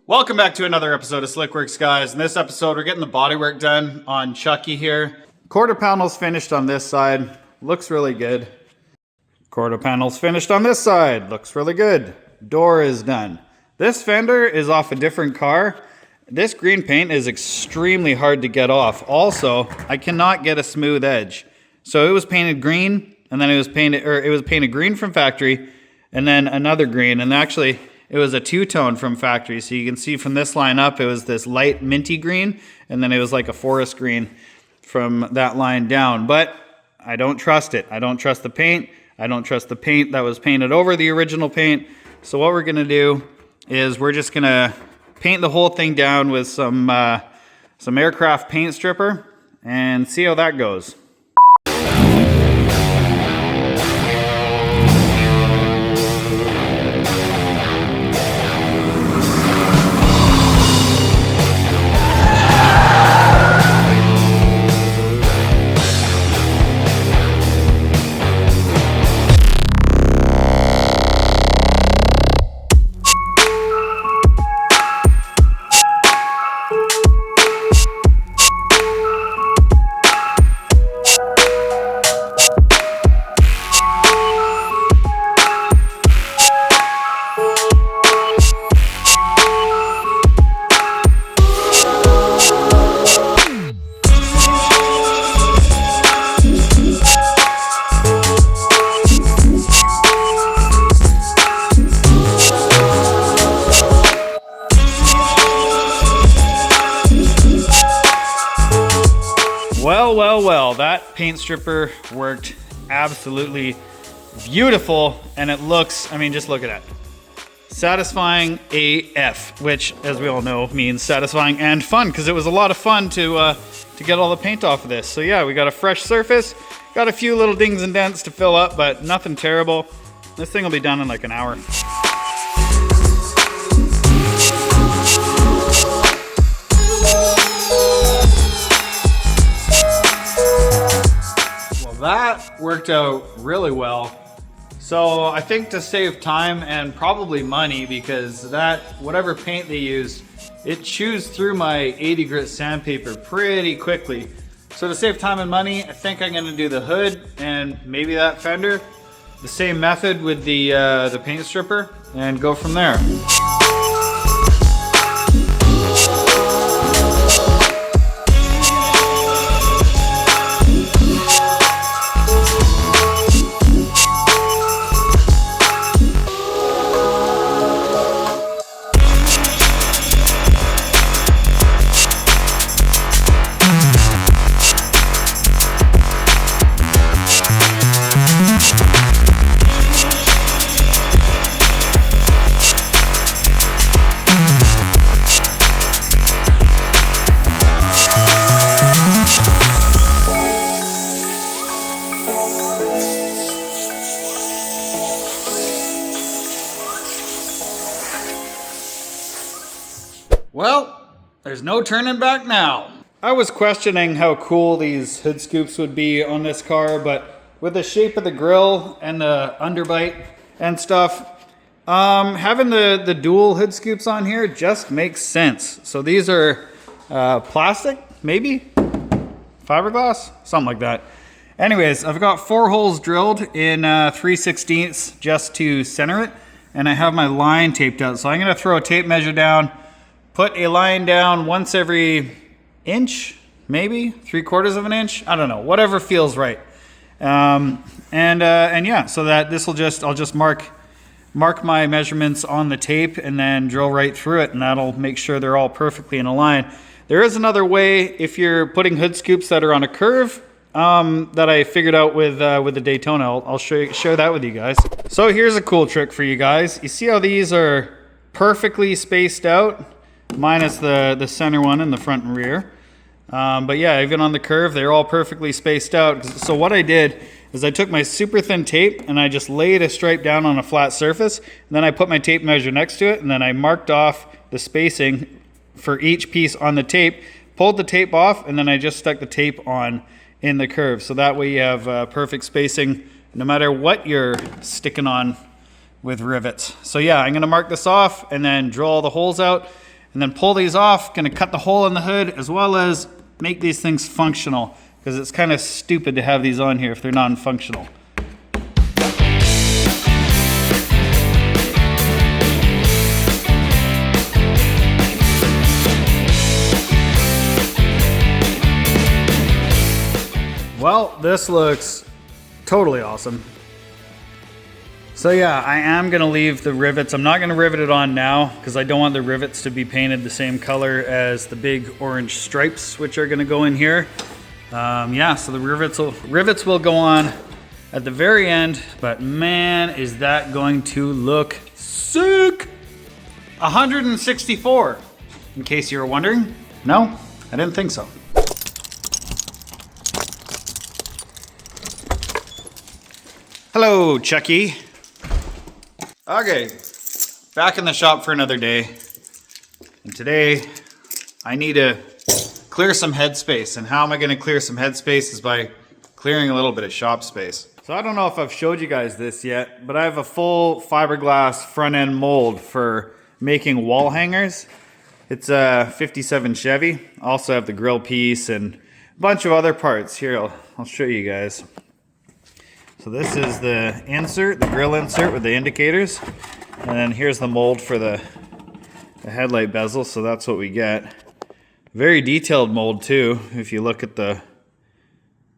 Welcome back to another episode of Slickworks, guys. In this episode, we're getting the bodywork done on Chucky here. Quarter panel's finished on this side. Looks really good. Quarter panel's finished on this side. Looks really good. Door is done. This fender is off a different car. This green paint is extremely hard to get off. Also, I cannot get a smooth edge. So it was painted green, and then it was painted green from factory, and then another green, and actually it was a two-tone from factory. So you can see from this line up, it was this light minty green, and then it was like a forest green from that line down. But I don't trust it. I don't trust the paint. I don't trust the paint that was painted over the original paint. So what we're gonna do is we're just gonna paint the whole thing down with some aircraft paint stripper and see how that goes. Well, that paint stripper worked absolutely beautiful, and it looks, I mean, just look at that. Satisfying AF, which, as we all know, means satisfying and fun, because it was a lot of fun to get all the paint off of this. So yeah, we got a fresh surface, got a few little dings and dents to fill up, but nothing terrible. This thing will be done in like an hour. That worked out really well. So I think to save time and probably money, because that, whatever paint they used, it chews through my 80 grit sandpaper pretty quickly. So to save time and money, I think I'm gonna do the hood and maybe that fender, the same method with the paint stripper, and go from there. Well, there's no turning back now. I was questioning how cool these hood scoops would be on this car, but with the shape of the grille and the underbite and stuff, having the dual hood scoops on here just makes sense. So these are plastic, maybe? Fiberglass? Something like that. Anyways, I've got 4 holes drilled in 3/16 just to center it, and I have my line taped out. So I'm gonna throw a tape measure down, put a line down once every inch, maybe 3/4 of an inch. I don't know, whatever feels right. And yeah, so that this will I'll just mark my measurements on the tape and then drill right through it, and that'll make sure they're all perfectly in a line. There is another way if you're putting hood scoops that are on a curve that I figured out with the Daytona. I'll share that with you guys. So here's a cool trick for you guys. You see how these are perfectly spaced out? Minus the center one in the front and rear. But yeah, even on the curve, they're all perfectly spaced out. So what I did is I took my super thin tape and I just laid a stripe down on a flat surface. And then I put my tape measure next to it, and then I marked off the spacing for each piece on the tape, pulled the tape off, and then I just stuck the tape on in the curve. So that way you have perfect spacing no matter what you're sticking on with rivets. So yeah, I'm gonna mark this off and then drill all the holes out. and then pull these off. Gonna cut the hole in the hood as well as make these things functional, because it's kind of stupid to have these on here if they're non-functional. Well, this looks totally awesome. So yeah, I am gonna leave the rivets. I'm not gonna rivet it on now because I don't want the rivets to be painted the same color as the big orange stripes, which are gonna go in here. Yeah, so the rivets will go on at the very end, but man, is that going to look sick. 164, in case you were wondering. No, I didn't think so. Hello, Chucky. Okay, back in the shop for another day. And today, I need to clear some headspace. And how am I gonna clear some headspace is by clearing a little bit of shop space. So I don't know if I've showed you guys this yet, but I have a full fiberglass front end mold for making wall hangers. It's a 57 Chevy. I also have the grill piece and a bunch of other parts. Here, I'll show you guys. So this is the insert, the grill insert with the indicators. And then here's the mold for the headlight bezel, so that's what we get. Very detailed mold too, if you look at the,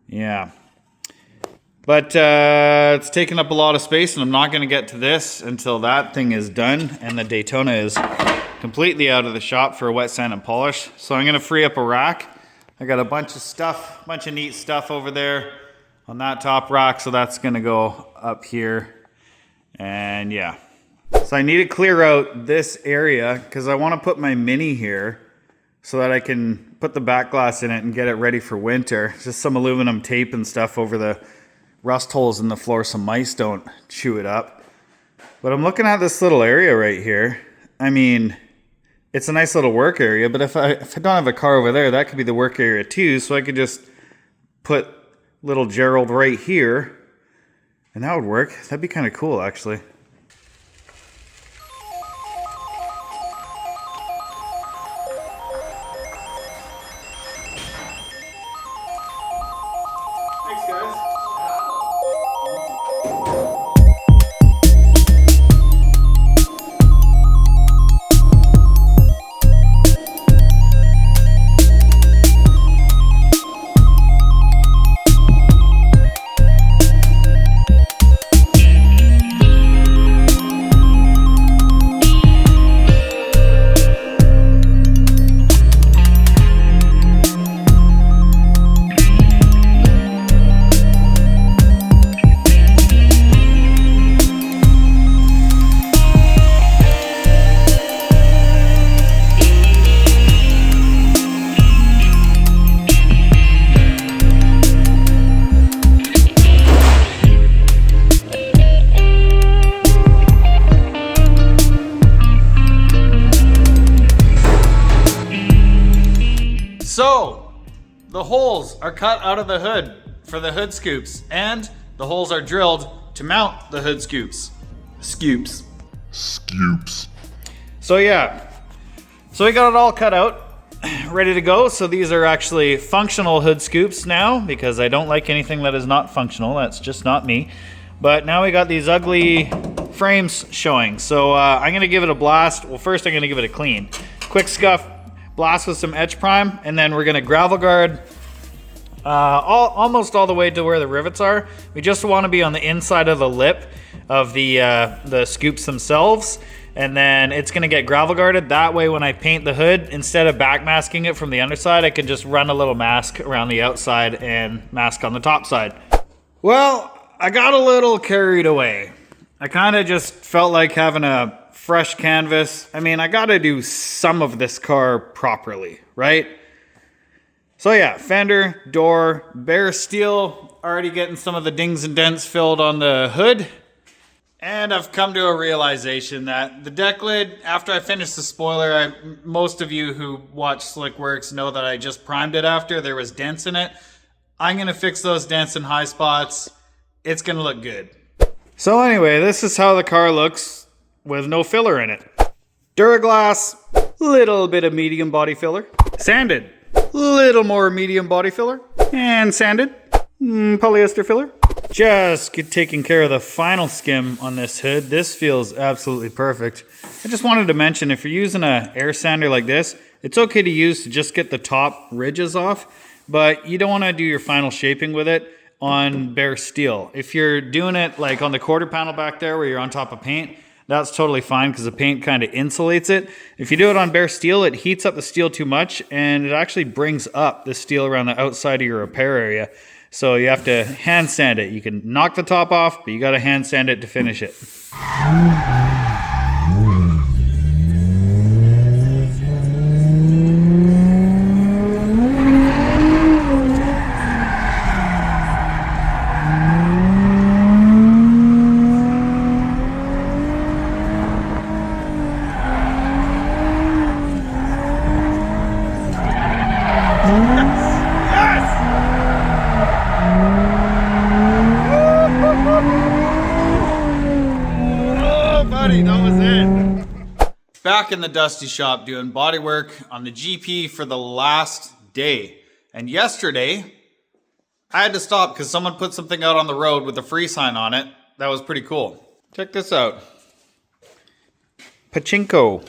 yeah. But it's taking up a lot of space, and I'm not gonna get to this until that thing is done and the Daytona is completely out of the shop for wet sand and polish. So I'm gonna free up a rack. I got a bunch of stuff, a bunch of neat stuff over there on that top rack, so that's gonna go up here. And yeah, so I need to clear out this area because I want to put my Mini here so that I can put the back glass in it and get it ready for winter. Just some aluminum tape and stuff over the rust holes in the floor so mice don't chew it up. But I'm looking at this little area right here. I mean, it's a nice little work area, but if I don't have a car over there, that could be the work area too, so I could just put little Gerald right here, and that would work. That'd be kind of cool, actually. Thanks, guys. So, the holes are cut out of the hood for the hood scoops, and the holes are drilled to mount the hood scoops. Scoops. So yeah, so we got it all cut out, ready to go. So these are actually functional hood scoops now, because I don't like anything that is not functional. That's just not me. But now we got these ugly frames showing. So I'm gonna give it a blast. Well, first I'm gonna give it a clean. Quick scuff, blast with some etch prime, and then we're gonna gravel guard almost all the way to where the rivets are. We just want to be on the inside of the lip of the scoops themselves, and then it's gonna get gravel guarded. That way when I paint the hood, instead of back masking it from the underside, I can just run a little mask around the outside and mask on the top side. Well, I got a little carried away. I kind of just felt like having a fresh canvas. I mean, I gotta do some of this car properly, right? So yeah, fender, door, bare steel, already getting some of the dings and dents filled on the hood. And I've come to a realization that the deck lid, after I finished the spoiler, most of you who watch Slickworks know that I just primed it after. There was dents in it. I'm gonna fix those dents and high spots. It's gonna look good. So anyway, this is how the car looks with no filler in it. Duraglass, little bit of medium body filler. Sanded, little more medium body filler. And sanded, polyester filler. Just taking care of the final skim on this hood. This feels absolutely perfect. I just wanted to mention, if you're using an air sander like this, it's okay to use to just get the top ridges off, but you don't want to do your final shaping with it on bare steel. If you're doing it like on the quarter panel back there where you're on top of paint, that's totally fine because the paint kind of insulates it. If you do it on bare steel, it heats up the steel too much and it actually brings up the steel around the outside of your repair area. So you have to hand sand it. You can knock the top off, but you got to hand sand it to finish it. That was it. Back in the dusty shop doing body work on the GP for the last day. And yesterday, I had to stop because someone put something out on the road with a free sign on it. That was pretty cool. Check this out. Pachinko.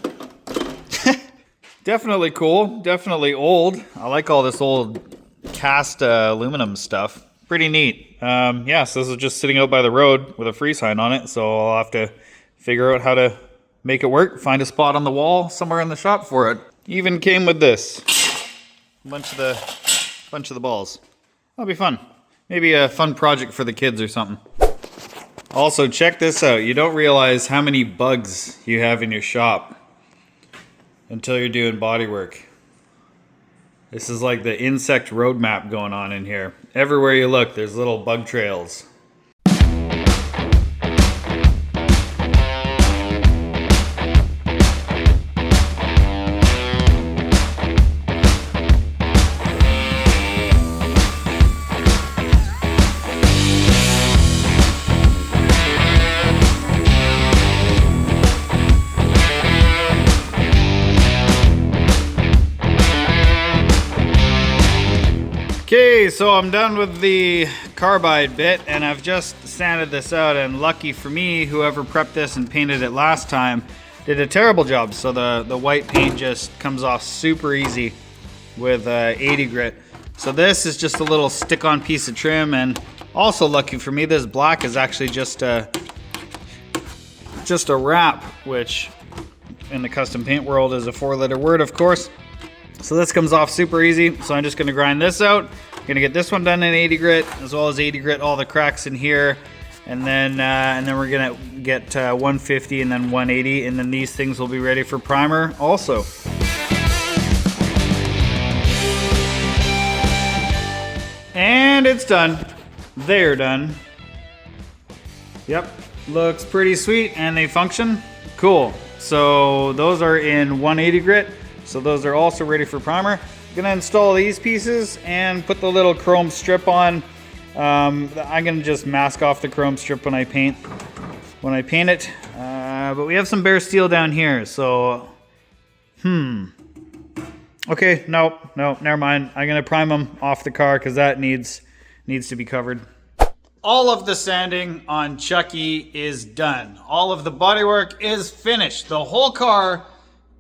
Definitely cool. Definitely old. I like all this old cast aluminum stuff. Pretty neat. Yeah, so this is just sitting out by the road with a free sign on it. So I'll have to figure out how to make it work, find a spot on the wall somewhere in the shop for it. Even came with this. A bunch of the balls. That'll be fun. Maybe a fun project for the kids or something. Also, check this out. You don't realize how many bugs you have in your shop until you're doing body work. This is like the insect roadmap going on in here. Everywhere you look, there's little bug trails. Okay, so I'm done with the carbide bit and I've just sanded this out, and lucky for me, whoever prepped this and painted it last time did a terrible job. So the white paint just comes off super easy with 80 grit. So this is just a little stick-on piece of trim, and also lucky for me, this black is actually just a wrap, which in the custom paint world is a 4-letter word, of course. So this comes off super easy. So I'm just gonna grind this out. I'm gonna get this one done in 80 grit, as well as 80 grit all the cracks in here. And then we're gonna get 150 and then 180, and then these things will be ready for primer also. And it's done. They're done. Yep, looks pretty sweet, and they function. Cool. So those are in 180 grit. So those are also ready for primer. I'm gonna install these pieces and put the little chrome strip on. I'm gonna just mask off the chrome strip when I paint it. But we have some bare steel down here, so okay, no, never mind. I'm gonna prime them off the car because that needs to be covered. All of the sanding on Chucky is done. All of the bodywork is finished. The whole car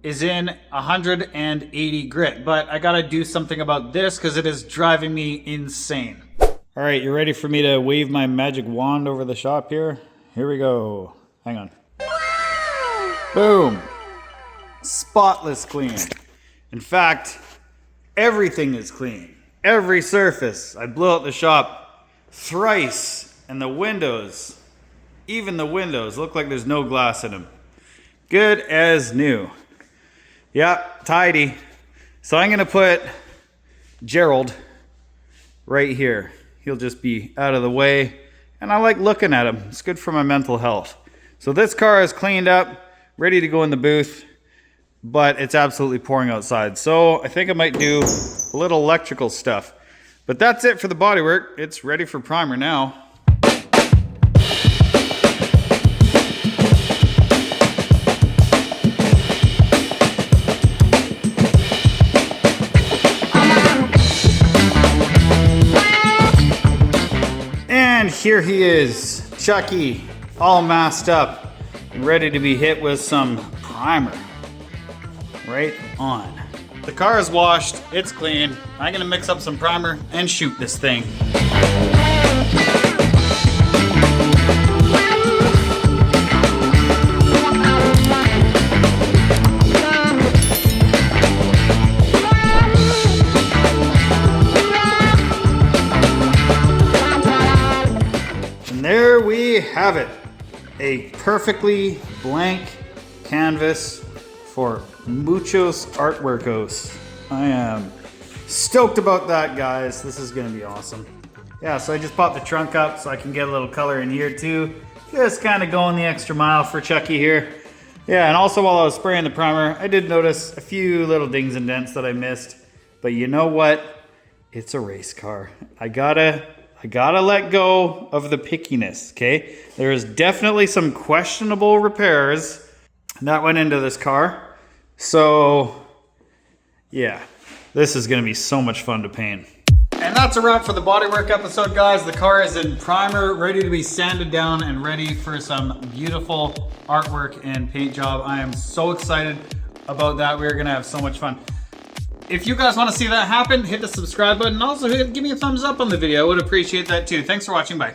is in 180 grit, but I gotta do something about this because it is driving me insane. All right, you ready for me to wave my magic wand over the shop here? Here we go. Hang on. Boom. Spotless clean. In fact, everything is clean. Every surface. I blew out the shop thrice, and the windows, even the windows, look like there's no glass in them. Good as new. Yep, tidy. So I'm gonna put Gerald right here. He'll just be out of the way, and I like looking at him. It's good for my mental health. So this car is cleaned up, ready to go in the booth, but it's absolutely pouring outside. So I think I might do a little electrical stuff. But that's it for the bodywork. It's ready for primer now. here he is, Chucky, all masked up and ready to be hit with some primer. Right on. The car is washed, it's clean. I'm gonna mix up some primer and shoot this thing. And there we have it. A perfectly blank canvas for muchos artworkos. I am stoked about that, guys. This is gonna be awesome. Yeah, so I just popped the trunk up so I can get a little color in here too. Just kind of going the extra mile for Chucky here. Yeah, and also while I was spraying the primer, I did notice a few little dings and dents that I missed. But you know what? It's a race car. I gotta let go of the pickiness, okay? There's definitely some questionable repairs that went into this car. So, yeah, this is gonna be so much fun to paint. And that's a wrap for the bodywork episode, guys. The car is in primer, ready to be sanded down and ready for some beautiful artwork and paint job. I am so excited about that. We're gonna have so much fun. If you guys wanna see that happen, hit the subscribe button. Also, give me a thumbs up on the video. I would appreciate that too. Thanks for watching, bye.